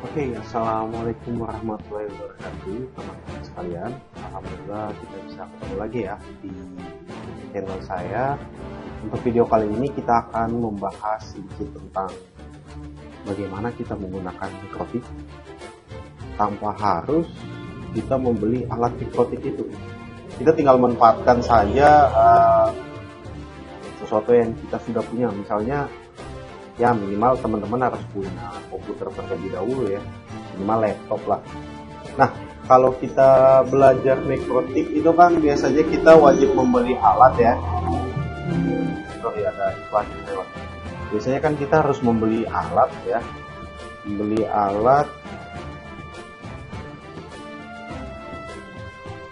Oke, assalamualaikum warahmatullahi wabarakatuh, teman-teman sekalian. Alhamdulillah kita bisa ketemu lagi ya di channel saya. Untuk video kali ini kita akan membahas sedikit tentang bagaimana kita menggunakan mikrotik tanpa harus kita membeli alat mikrotik itu. Kita tinggal manfaatkan saja sesuatu yang kita sudah punya. Misalnya ya minimal teman-teman harus punya komputer terlebih dahulu ya, minimal laptop lah. Nah, kalau kita belajar mikrotik itu kan biasanya kita wajib membeli alat ya. Sorry, ada iklan lewat. Biasanya kan kita harus membeli alat ya, membeli alat.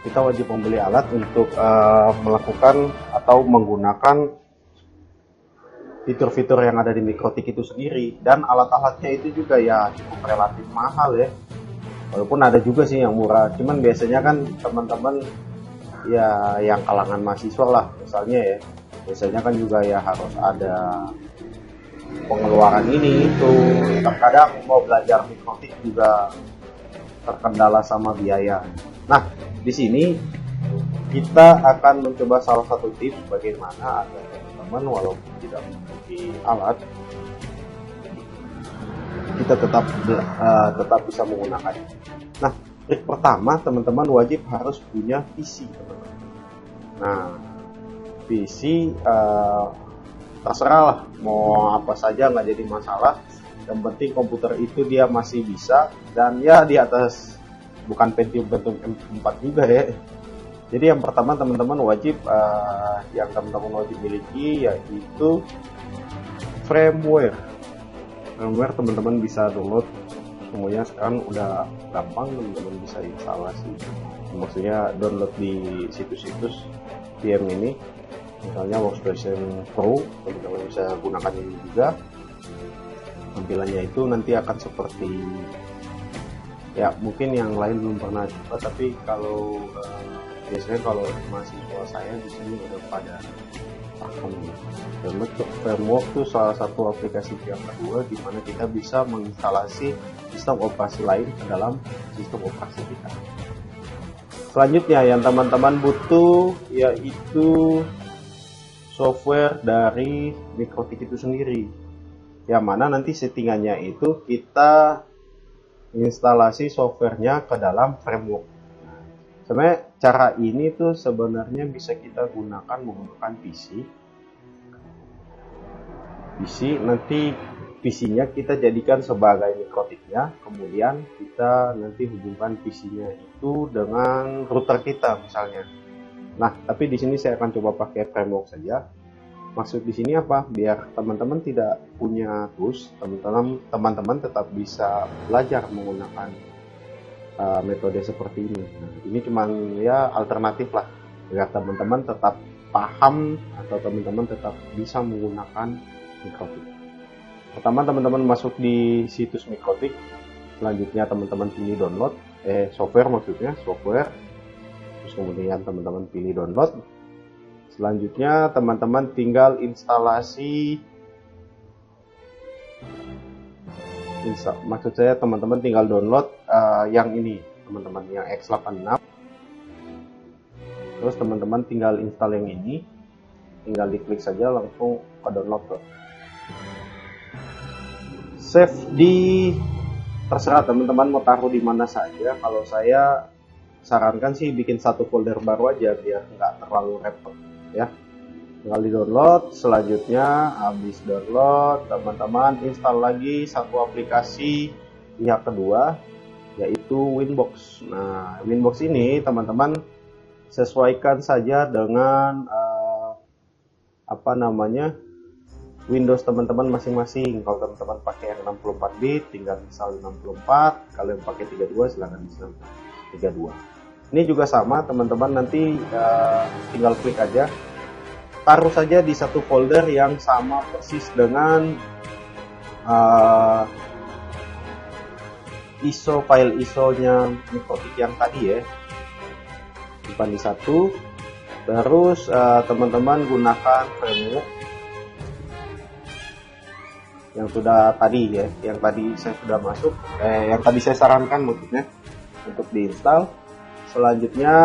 Kita wajib membeli alat untuk melakukan atau menggunakan fitur-fitur yang ada di mikrotik itu sendiri, dan alat-alatnya itu juga ya cukup relatif mahal ya, walaupun ada juga sih yang murah, cuman biasanya kan teman-teman ya yang kalangan mahasiswa lah misalnya ya, biasanya kan juga ya harus ada pengeluaran ini itu, terkadang mau belajar mikrotik juga terkendala sama biaya. Nah, di sini kita akan mencoba salah satu tips bagaimana agar teman-teman walaupun tidak memiliki alat, kita tetap bisa menggunakannya. Nah, trik pertama teman-teman wajib harus punya PC, teman-teman. Nah, PC terserah lah mau apa saja, nggak jadi masalah. Yang penting komputer itu dia masih bisa, dan ya di atas, bukan Pentium M4 juga ya. Jadi yang pertama teman-teman wajib yang teman-teman wajib miliki yaitu firmware. Firmware teman-teman bisa download semuanya, sekarang udah gampang, teman-teman bisa instalasi. Maksudnya download di situs-situs VM ini, misalnya Workstation Pro, teman-teman bisa gunakan ini juga. Tampilannya itu nanti akan seperti ya, mungkin yang lain belum pernah coba, tapi kalau biasanya kalau mahasiswa saya di sini udah pada paham. Firmware itu salah satu aplikasi yang kedua di mana kita bisa menginstalasi sistem operasi lain ke dalam sistem operasi kita. Selanjutnya yang teman-teman butuh yaitu software dari mikrotik itu sendiri, yang mana nanti settingannya itu kita instalasi softwarenya ke dalam framework. Sebenarnya cara ini tuh sebenarnya bisa kita gunakan menggunakan PC. Nanti PC-nya kita jadikan sebagai mikrotiknya, kemudian kita nanti hubungkan PC-nya itu dengan router kita misalnya. Nah, tapi di sini saya akan coba pakai framework saja. Maksud di sini apa? Biar teman-teman tidak punya tools, teman-teman tetap bisa belajar menggunakan metode seperti ini. Nah, ini cuman ya alternatif lah, agar teman-teman tetap paham atau teman-teman tetap bisa menggunakan mikrotik. Pertama teman-teman masuk di situs mikrotik, selanjutnya teman-teman pilih download, software, terus kemudian teman-teman pilih download. Selanjutnya teman-teman tinggal instalasi, maksud saya teman-teman tinggal download yang ini teman-teman, yang X86. Terus teman-teman tinggal install yang ini, tinggal diklik saja langsung ke download tuh. Save di, terserah teman-teman mau taruh di mana saja. Kalau saya sarankan sih bikin satu folder baru aja biar nggak terlalu repot ya. Tinggal di download. Selanjutnya habis download teman-teman install lagi satu aplikasi pihak kedua yaitu Winbox. Nah, Winbox ini teman-teman sesuaikan saja dengan Windows teman-teman masing-masing. Kalau teman-teman pakai yang 64 bit tinggal install 64, kalau yang pakai 32 silahkan install 32. Ini juga sama teman-teman, nanti tinggal klik aja, taruh saja di satu folder yang sama persis dengan file ISO-nya mikrotik yang tadi ya, simpan di satu. Terus teman-teman gunakan framework yang sudah tadi ya, yang tadi saya sudah masuk, yang tadi saya sarankan maksudnya untuk diinstal. Selanjutnya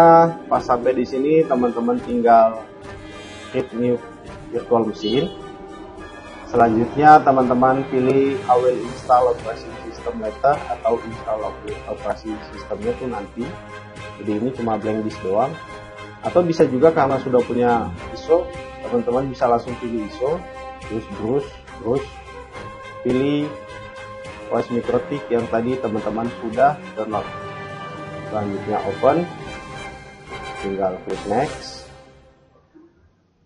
pas sampai di sini teman-teman tinggal create new virtual machine. Selanjutnya teman-teman pilih I will install operation system later atau install operasi sistemnya tuh nanti. Jadi ini cuma blank disk doang. Atau bisa juga karena sudah punya ISO, teman-teman bisa langsung pilih ISO, terus pilih OS MikroTik yang tadi teman-teman sudah download. Selanjutnya open, tinggal klik next.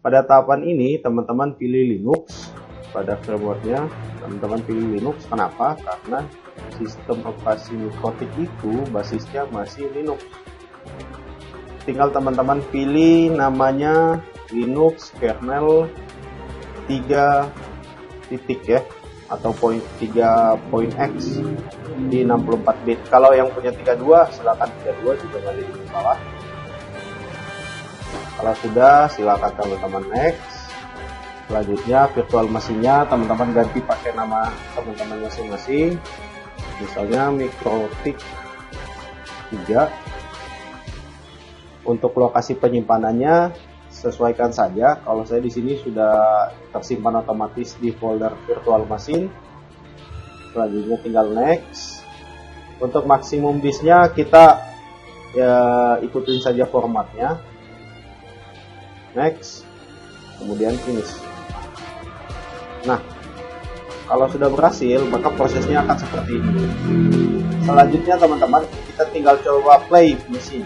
Pada tahapan ini teman-teman pilih Linux. Pada frameworknya teman-teman pilih Linux. Kenapa? Karena sistem operasi MikroTik itu basisnya masih Linux. Tinggal teman-teman pilih namanya Linux kernel 3 titik ya, atau 3.x di 64 bit. Kalau yang punya 32 silakan 32 juga nggak ada masalah. Kalau sudah silakan teman-teman next. Selanjutnya virtual machine-nya teman-teman ganti pakai nama teman-teman masing-masing. Misalnya MikroTik 3. Untuk lokasi penyimpanannya sesuaikan saja. Kalau saya di sini sudah tersimpan otomatis di folder virtual machine. Selanjutnya tinggal next. Untuk maksimum disknya kita ikutin saja formatnya. Next. Kemudian finish. Nah, kalau sudah berhasil maka prosesnya akan seperti ini. Selanjutnya teman-teman kita tinggal coba play mesin.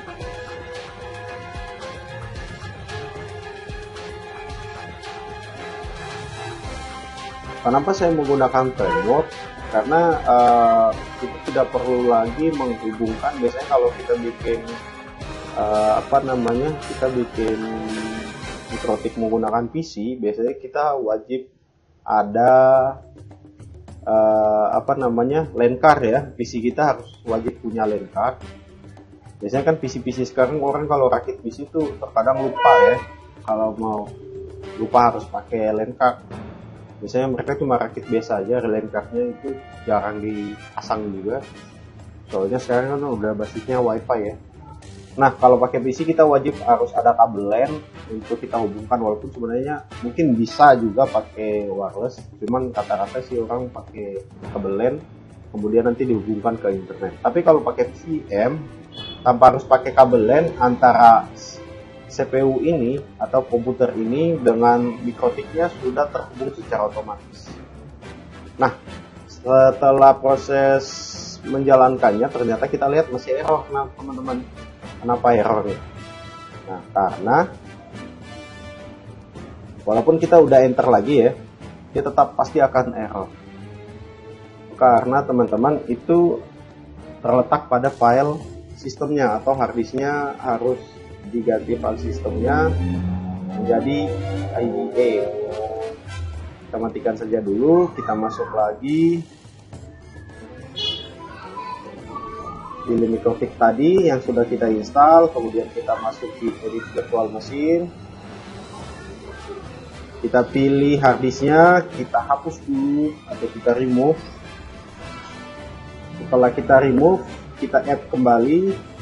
Kenapa saya menggunakan framework? Karena itu tidak perlu lagi menghubungkan. Biasanya kalau kita bikin kita bikin MikroTik menggunakan PC, biasanya kita wajib ada LAN card ya. PC kita harus wajib punya LAN card. Biasanya kan PC sekarang orang kalau rakit PC itu terkadang lupa ya, kalau mau lupa harus pakai LAN card. Biasanya mereka cuma rakit biasa aja, LAN cardnya itu jarang dipasang juga. Soalnya sekarang kan udah basisnya WiFi ya. Nah, kalau pakai PC kita wajib harus ada kabel LAN untuk kita hubungkan, walaupun sebenarnya mungkin bisa juga pakai wireless. Cuman kata-kata sih orang pakai kabel LAN, kemudian nanti dihubungkan ke internet. Tapi kalau pakai VM, tanpa harus pakai kabel LAN, antara CPU ini atau komputer ini dengan MikroTiknya sudah terhubung secara otomatis. Nah, setelah proses menjalankannya ternyata kita lihat masih error. Nah, teman-teman, kenapa errornya? Nah, karena walaupun kita udah enter lagi ya, dia tetap pasti akan error. Karena teman-teman itu terletak pada file sistemnya atau harddisknya harus diganti file sistemnya menjadi IDE. Kita matikan saja dulu, kita masuk lagi, pilih MikroTik tadi yang sudah kita install, kemudian kita masuk di edit virtual machine, kita pilih harddisknya, kita hapus dulu atau kita remove. Setelah kita remove, kita add kembali.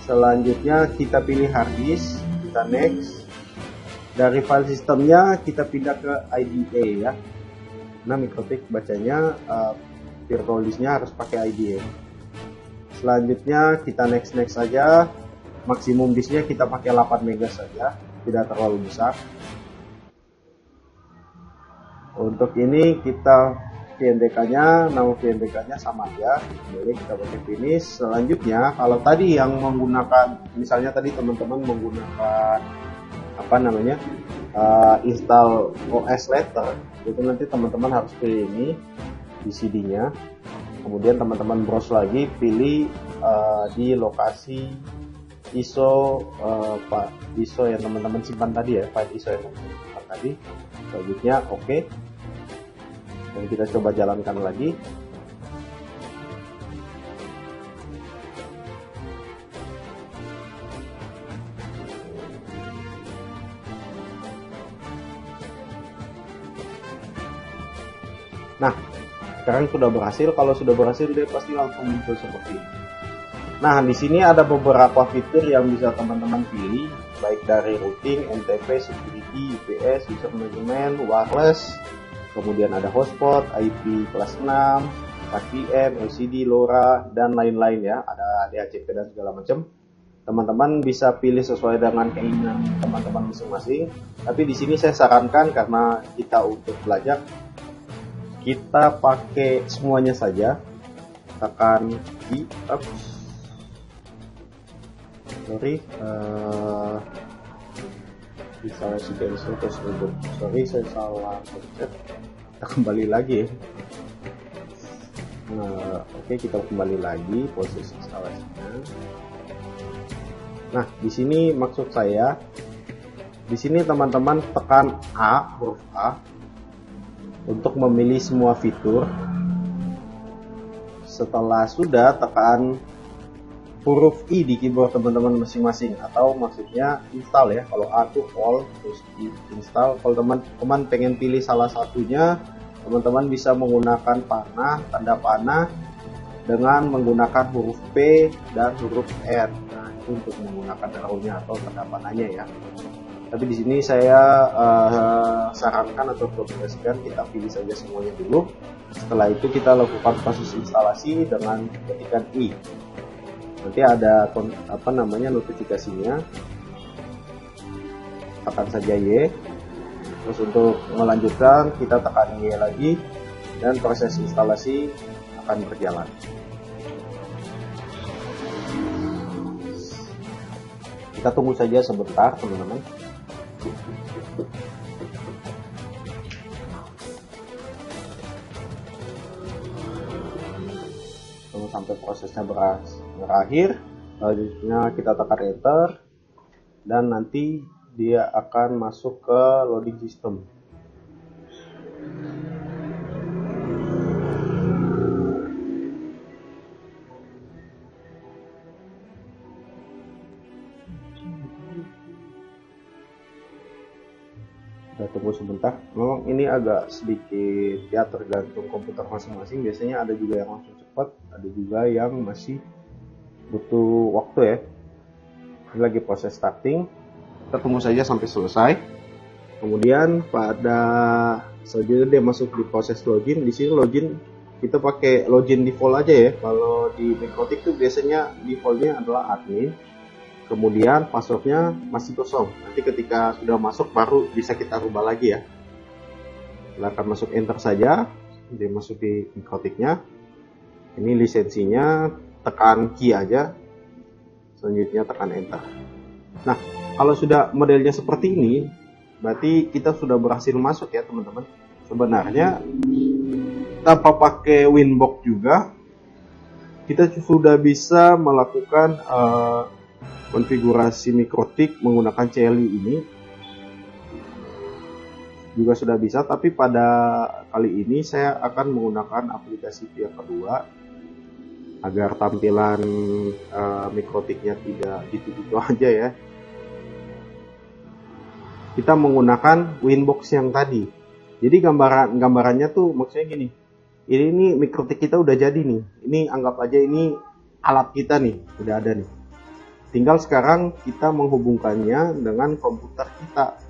Selanjutnya kita pilih harddisk, kita next. Dari file sistemnya kita pindah ke IDE ya. Nah, MikroTik bacanya virtual disknya harus pakai IDE. Selanjutnya kita next saja. Maksimum disknya kita pakai 8 MB saja, tidak terlalu besar. Untuk ini kita VNDK-nya, nama VNDK-nya sama aja, boleh kita pakai finish. Selanjutnya, kalau tadi yang menggunakan, misalnya tadi teman-teman menggunakan install OS later, itu nanti teman-teman harus pilih ini di CD-nya. Kemudian teman-teman browse lagi, pilih di lokasi ISO ISO yang teman-teman simpan tadi ya, file ISO yang teman-teman simpan tadi. Selanjutnya oke. Dan kita coba jalankan lagi. Nah, sekarang sudah berhasil. Kalau sudah berhasil dia pasti langsung muncul seperti ini. Nah, di sini ada beberapa fitur yang bisa teman-teman pilih, baik dari routing, NTP, security, UPS, user management, wireless, kemudian ada hotspot, IP kelas 6, KVM, LCD, LoRa, dan lain-lain ya. Ada DHCP dan segala macam. Teman-teman bisa pilih sesuai dengan keinginan teman-teman masing-masing. Tapi di sini saya sarankan karena kita untuk belajar, kita pakai semuanya saja. Tekan di installasi cancel terus reboot. Sorry, saya salah pencet. Kita kembali lagi. Nah, oke, kita kembali lagi proses instalasinya. Nah, di sini maksud saya, di sini teman-teman tekan A, huruf A, untuk memilih semua fitur. Setelah sudah, tekan huruf I di keyboard teman-teman masing-masing, atau maksudnya install ya. Kalau A itu all, terus di install. Kalau teman-teman pengen pilih salah satunya, teman-teman bisa menggunakan panah, tanda panah dengan menggunakan huruf P dan huruf R. Nah, itu untuk menggunakan arrow-nya atau tanda panahnya ya. Tapi di sini saya sarankan atau rekomendasikan kita pilih saja semuanya dulu. Setelah itu kita lakukan proses instalasi dengan ketikan I. Nanti ada notifikasinya. Tekan saja Y. Terus untuk melanjutkan kita tekan Y lagi dan proses instalasi akan berjalan. Kita tunggu saja sebentar teman-teman. Tunggu sampai prosesnya berakhir. Selanjutnya kita tekan enter dan nanti dia akan masuk ke loading system. Kita tunggu sebentar. Memang ini agak sedikit ya, tergantung komputer masing-masing. Biasanya ada juga yang langsung cepat, ada juga yang masih butuh waktu ya. Ini lagi proses starting. Kita tunggu saja sampai selesai. Kemudian pada selanjutnya dia masuk di proses login. Di sini login kita pakai login default aja ya. Kalau di Mikrotik tuh biasanya defaultnya adalah admin. Kemudian passwordnya masih kosong. Nanti ketika sudah masuk baru bisa kita rubah lagi ya. Silakan masuk enter saja. Dia masuk di Mikrotiknya. Ini lisensinya, tekan key aja. Selanjutnya tekan enter. Nah, kalau sudah modelnya seperti ini, berarti kita sudah berhasil masuk ya teman-teman. Sebenarnya tanpa pakai Winbox juga, kita sudah bisa melakukan konfigurasi Mikrotik menggunakan CLI ini juga sudah bisa, tapi pada kali ini saya akan menggunakan aplikasi pihak kedua agar tampilan Mikrotiknya tidak gitu-gitu aja ya. Kita menggunakan Winbox yang tadi. Jadi gambarannya tuh maksudnya gini. Ini Mikrotik kita udah jadi nih. Ini anggap aja ini alat kita nih, udah ada nih. Tinggal sekarang kita menghubungkannya dengan komputer kita.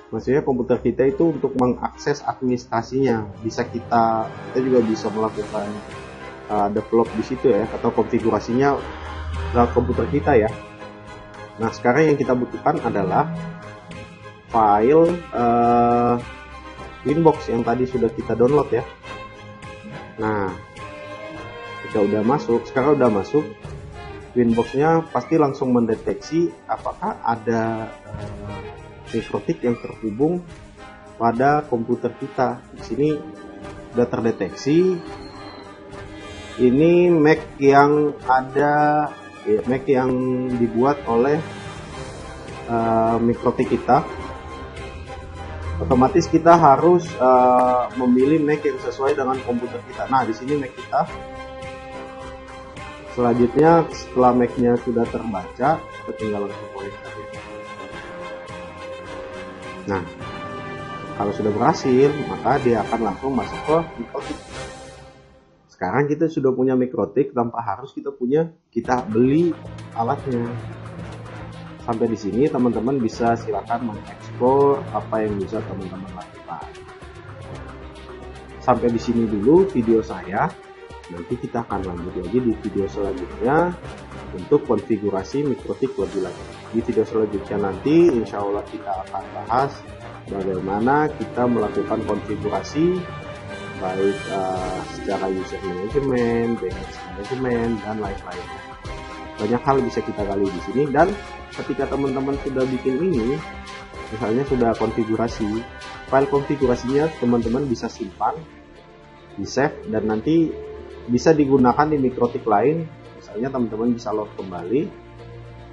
Maksudnya komputer kita itu untuk mengakses administrasinya. Kita juga bisa melakukan develop di situ ya, atau konfigurasinya ke komputer kita ya. Nah, sekarang yang kita butuhkan adalah file Winbox yang tadi sudah kita download ya. Nah, jika udah masuk, sekarang udah masuk, Winbox-nya pasti langsung mendeteksi apakah ada Mikrotik yang terhubung pada komputer kita. Di sini sudah terdeteksi. Ini Mac yang ada, ya, Mac yang dibuat oleh Mikrotik kita. Otomatis kita harus memilih Mac yang sesuai dengan komputer kita. Nah, di sini Mac kita. Selanjutnya setelah Mac-nya sudah terbaca, kita tinggal langsung connect aja. Nah, kalau sudah berhasil, maka dia akan langsung masuk ke Mikrotik. sekarang kita sudah punya Mikrotik tanpa harus kita beli alatnya. Sampai di sini teman-teman bisa silakan mengeksplor apa yang bisa teman-teman lakukan. Sampai di sini dulu video saya. Nanti kita akan lanjut lagi di video selanjutnya untuk konfigurasi Mikrotik lebih lanjut. Di video selanjutnya nanti insya Allah kita akan bahas bagaimana kita melakukan konfigurasi baik secara user management, backend management, dan lain-lainnya. Banyak hal bisa kita gali di sini, dan ketika teman-teman sudah bikin ini, misalnya sudah konfigurasi, file konfigurasinya teman-teman bisa simpan, di save, dan nanti bisa digunakan di Mikrotik lain. Misalnya teman-teman bisa load kembali,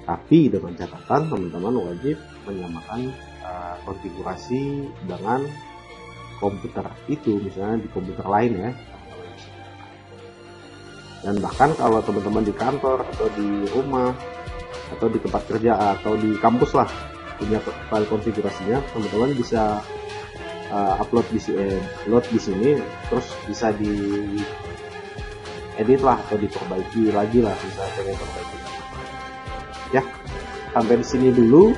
tapi dengan catatan teman-teman wajib menyamakan konfigurasi dengan komputer itu, misalnya di komputer lain ya. Dan bahkan kalau teman-teman di kantor atau di rumah atau di tempat kerja atau di kampus lah punya file konfigurasinya, teman-teman bisa upload load di sini, terus bisa di edit lah atau diperbaiki lagi lah, bisa pengen perbaiki lagi. Ya, sampai di sini dulu.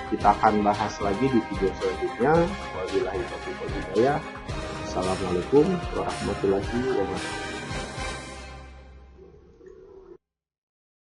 Kita akan bahas lagi di video selanjutnya. Wabillahi taufiq wal hidayah. Assalamualaikum warahmatullahi wabarakatuh.